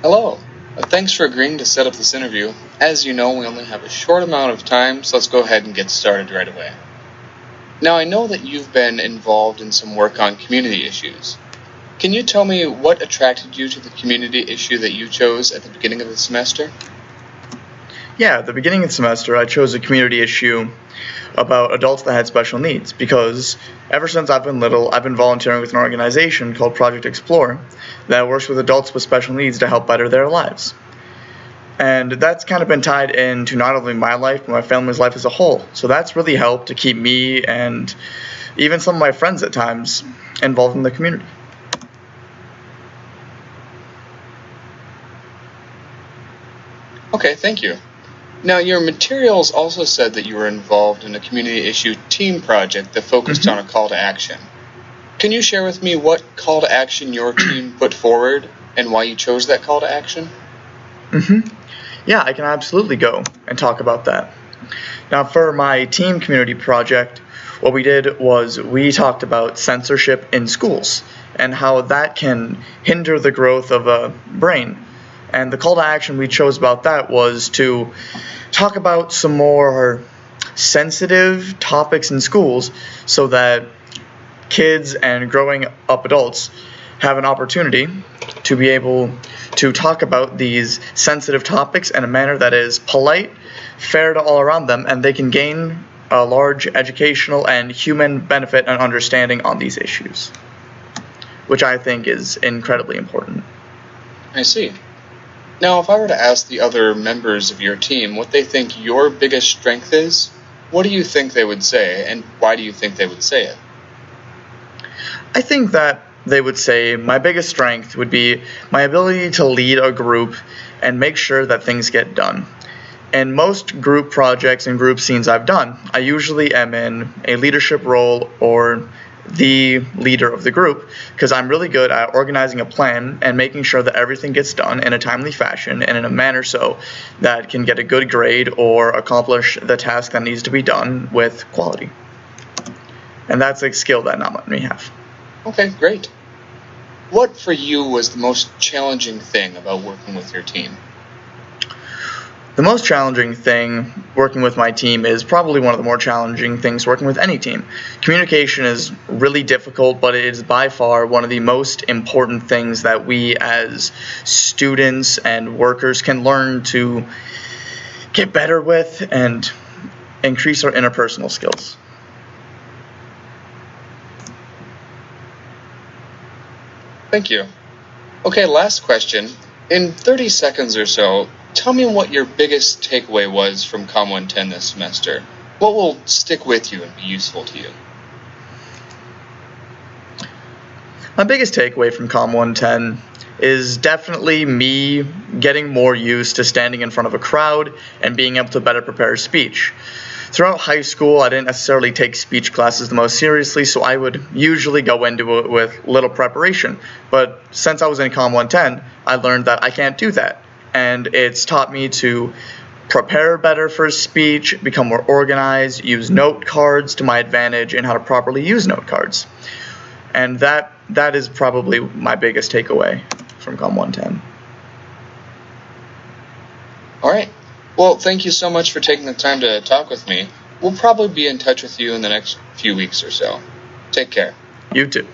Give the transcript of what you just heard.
Hello. Thanks for agreeing to set up this interview. As you know, we only have a short amount of time, so let's go ahead and get started right away. Now, I know that you've been involved in some work on community issues. Can you tell me what attracted you to the community issue that you chose at the beginning of the semester? Yeah, at the beginning of the semester, I chose a community issue about adults that had special needs because ever since I've been little, I've been volunteering with an organization called Project Explore that works with adults with special needs to help better their lives. And that's kind of been tied into not only my life, but my family's life as a whole. So that's really helped to keep me and even some of my friends at times involved in the community. Okay, thank you. Now, your materials also said that you were involved in a community issue team project that focused on a call to action. Can you share with me what call to action your team put forward and why you chose that call to action? Yeah, I can absolutely go and talk about that. Now, for my team community project, what we did was we talked about censorship in schools and how that can hinder the growth of a brain. And the call to action we chose about that was to talk about some more sensitive topics in schools so that kids and growing up adults have an opportunity to be able to talk about these sensitive topics in a manner that is polite, fair to all around them, and they can gain a large educational and human benefit and understanding on these issues, which I think is incredibly important. I see. Now, if I were to ask the other members of your team what they think your biggest strength is, what do you think they would say, and why do you think they would say it? I think that they would say my biggest strength would be my ability to lead a group and make sure that things get done. In most group projects and group scenes I've done, I usually am in a leadership role or the leader of the group because I'm really good at organizing a plan and making sure that everything gets done in a timely fashion and in a manner so that can get a good grade or accomplish the task that needs to be done with quality. And that's a skill that not many have. Okay, great. What for you was the most challenging thing about working with your team? The most challenging thing working with my team is probably one of the more challenging things working with any team. Communication is really difficult, but it is by far one of the most important things that we as students and workers can learn to get better with and increase our interpersonal skills. Thank you. Okay, last question. In 30 seconds or so, tell me what your biggest takeaway was from COMM 110 this semester. What will stick with you and be useful to you? My biggest takeaway from COMM 110 is definitely me getting more used to standing in front of a crowd and being able to better prepare a speech. Throughout high school, I didn't necessarily take speech classes the most seriously, so I would usually go into it with little preparation. But since I was in COMM 110, I learned that I can't do that. And it's taught me to prepare better for speech, become more organized, use note cards to my advantage, and how to properly use note cards. And that is probably my biggest takeaway from COMM 110. All right. Well, thank you so much for taking the time to talk with me. We'll probably be in touch with you in the next few weeks or so. Take care. You too.